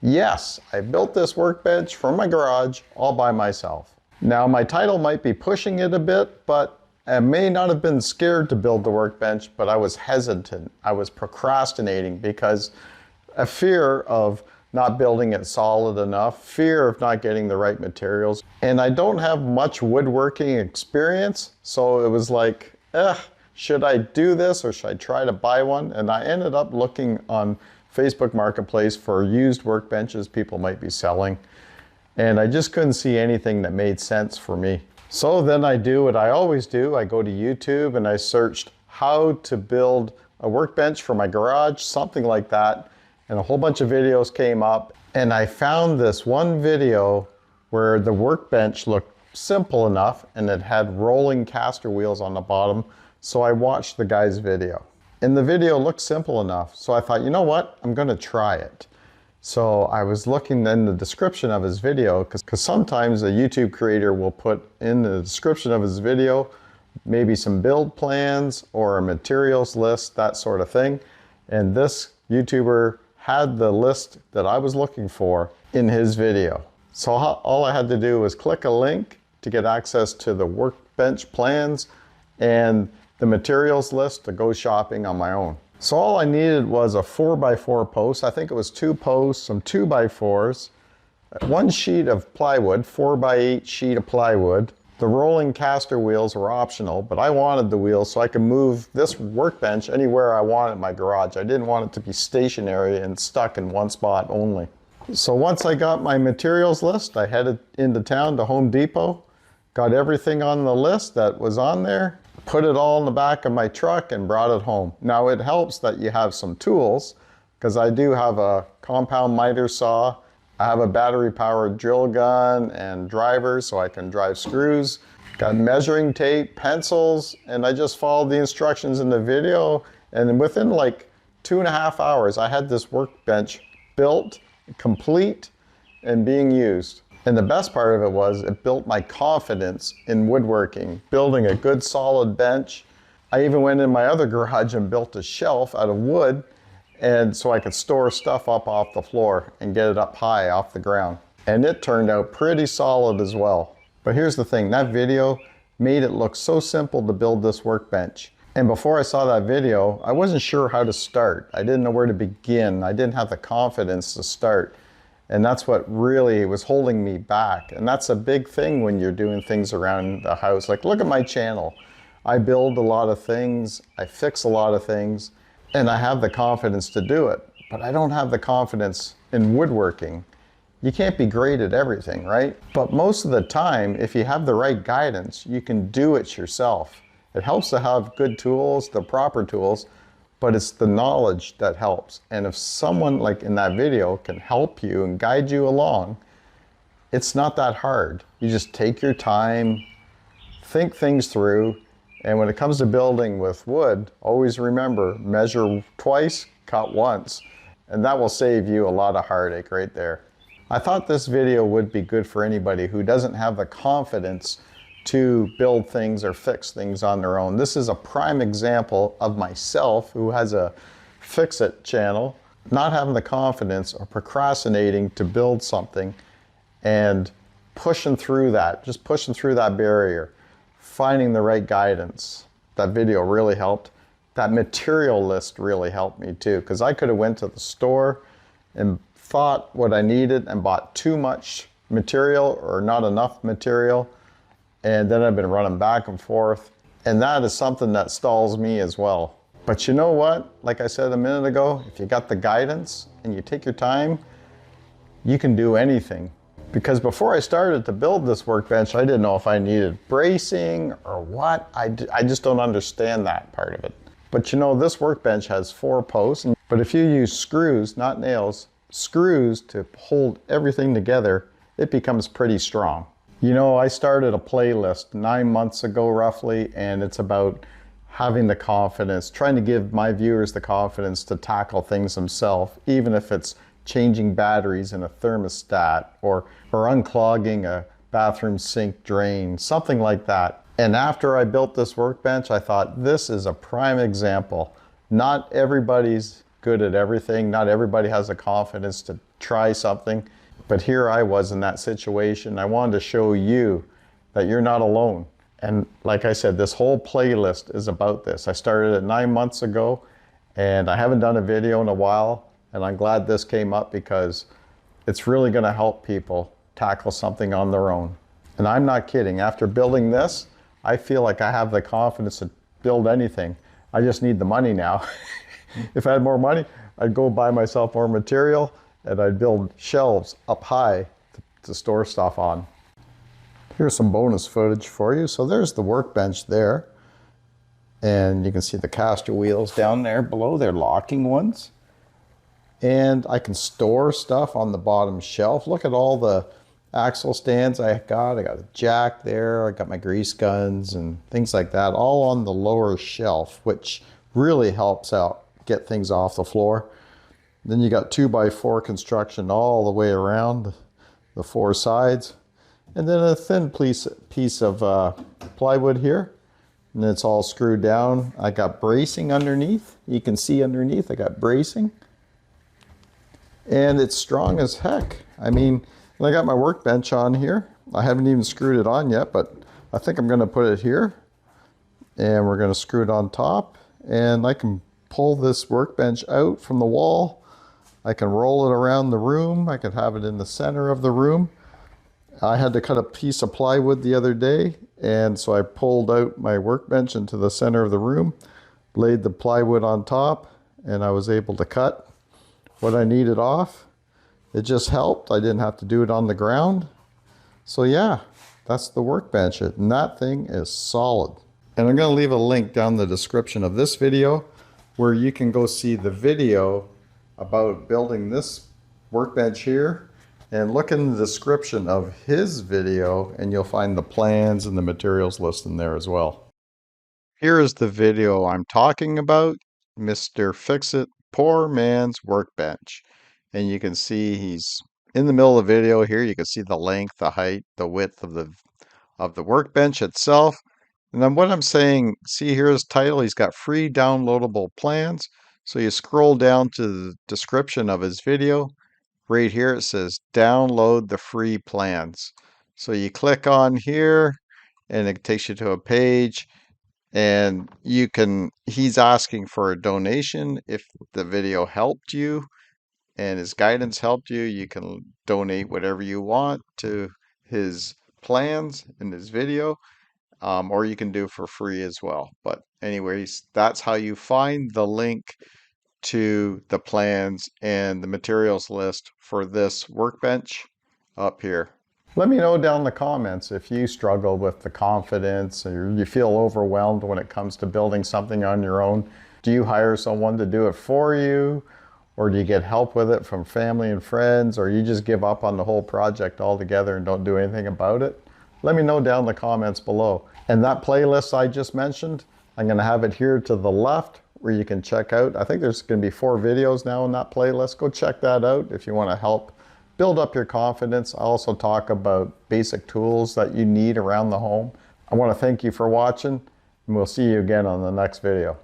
Yes, I built this workbench from my garage all by myself. Now my title might be pushing it a bit, but I may not have been scared to build the workbench, but I was hesitant. I was procrastinating because a fear of not building it solid enough, fear of not getting the right materials. And I don't have much woodworking experience, so it was like, should I do this or should I try to buy one? And I ended up looking on Facebook Marketplace for used workbenches people might be selling. And I just couldn't see anything that made sense for me. So then I do what I always do. I go to YouTube and I searched how to build a workbench for my garage, something like that. And a whole bunch of videos came up. And I found this one video where the workbench looked simple enough and it had rolling caster wheels on the bottom. So I watched the guy's video. And the video looked simple enough. So I thought, you know what? I'm going to try it. So I was looking in the description of his video, because sometimes a YouTube creator will put in the description of his video maybe some build plans or a materials list, that sort of thing. And this YouTuber had the list that I was looking for in his video. So all I had to do was click a link to get access to the workbench plans and the materials list to go shopping on my own. So all I needed was a 4x4 post. I think it was 2 posts, some 2x4s, 1 sheet of plywood, 4x8 sheet of plywood. The rolling caster wheels were optional, but I wanted the wheels so I could move this workbench anywhere I wanted in my garage. I didn't want it to be stationary and stuck in one spot only. So once I got my materials list, I headed into town to Home Depot, got everything on the list that was on there, put it all in the back of my truck and brought it home. Now it helps that you have some tools, because I do have a compound miter saw, I have a battery powered drill gun and drivers so I can drive screws, got measuring tape, pencils, and I just followed the instructions in the video, and within like 2.5 hours I had this workbench built, complete, and being used. And the best part of it was it built my confidence in woodworking, building a good solid bench. I even went in my other garage and built a shelf out of wood, and so I could store stuff up off the floor and get it up high off the ground. And it turned out pretty solid as well. But here's the thing, that video made it look so simple to build this workbench. And before I saw that video, I wasn't sure how to start. I didn't know where to begin. I didn't have the confidence to start. And that's what really was holding me back. And that's a big thing when you're doing things around the house. Like, look at my channel. I build a lot of things, I fix a lot of things, and I have the confidence to do it. But I don't have the confidence in woodworking. You can't be great at everything, right? But most of the time, if you have the right guidance, you can do it yourself. It helps to have good tools, the proper tools, but it's the knowledge that helps. And if someone like in that video can help you and guide you along, it's not that hard. You just take your time, think things through, and when it comes to building with wood, always remember, measure twice, cut once, and that will save you a lot of heartache right there. I thought this video would be good for anybody who doesn't have the confidence to build things or fix things on their own. This is a prime example of myself, who has a fix-it channel, not having the confidence or procrastinating to build something and pushing through that, just pushing through that barrier, finding the right guidance. That video really helped. That material list really helped me too, because I could have went to the store and thought what I needed and bought too much material or not enough material. And then I've been running back and forth. And that is something that stalls me as well. But you know what? Like I said a minute ago, if you got the guidance and you take your time, you can do anything. Because before I started to build this workbench, I didn't know if I needed bracing or what. I just don't understand that part of it. But you know, this workbench has 4 posts. But if you use screws, not nails, screws to hold everything together, it becomes pretty strong. You know, I started a playlist 9 months ago roughly, and it's about having the confidence, trying to give my viewers the confidence to tackle things themselves, even if it's changing batteries in a thermostat or unclogging a bathroom sink drain, something like that. And after I built this workbench, I thought, this is a prime example. Not everybody's good at everything. Not everybody has the confidence to try something. But here I was in that situation. I wanted to show you that you're not alone. And like I said, this whole playlist is about this. I started it 9 months ago, and I haven't done a video in a while, and I'm glad this came up because it's really going to help people tackle something on their own. And I'm not kidding. After building this, I feel like I have the confidence to build anything. I just need the money now. If I had more money, I'd go buy myself more material, and I'd build shelves up high to store stuff on. Here's some bonus footage for you. So there's the workbench there. And you can see the caster wheels down there below. They're locking ones. And I can store stuff on the bottom shelf. Look at all the axle stands I got. I got a jack there. I got my grease guns and things like that, all on the lower shelf, which really helps out get things off the floor. Then you got 2x4 construction all the way around the four sides. And then a thin piece of plywood here. And it's all screwed down. I got bracing underneath. You can see underneath I got bracing. And it's strong as heck. I mean, I got my workbench on here. I haven't even screwed it on yet, but I think I'm going to put it here. And we're going to screw it on top. And I can pull this workbench out from the wall. I can roll it around the room. I can have it in the center of the room. I had to cut a piece of plywood the other day, and so I pulled out my workbench into the center of the room, laid the plywood on top, and I was able to cut what I needed off. It just helped. I didn't have to do it on the ground. So yeah, that's the workbench, and that thing is solid. And I'm going to leave a link down in the description of this video where you can go see the video about building this workbench here. And look in the description of his video and you'll find the plans and the materials list in there as well. Here is the video I'm talking about, Mr. Fix-It Poor Man's Workbench. And you can see he's in the middle of the video here. You can see the length, the height, the width of the workbench itself. And then what I'm saying, see here his title, he's got free downloadable plans. So you scroll down to the description of his video. Right here it says download the free plans. So you click on here and it takes you to a page, and he's asking for a donation. If the video helped you and his guidance helped you, you can donate whatever you want to his plans in his video, or you can do for free as well. But anyways, that's how you find the link to the plans and the materials list for this workbench up here. Let me know down in the comments if you struggle with the confidence or you feel overwhelmed when it comes to building something on your own. Do you hire someone to do it for you, or do you get help with it from family and friends, or you just give up on the whole project altogether and don't do anything about it? Let me know down in the comments below. And that playlist I just mentioned, I'm going to have it here to the left where you can check out. I think there's going to be 4 videos now in that playlist. Go check that out if you want to help build up your confidence. I also talk about basic tools that you need around the home. I want to thank you for watching, and we'll see you again on the next video.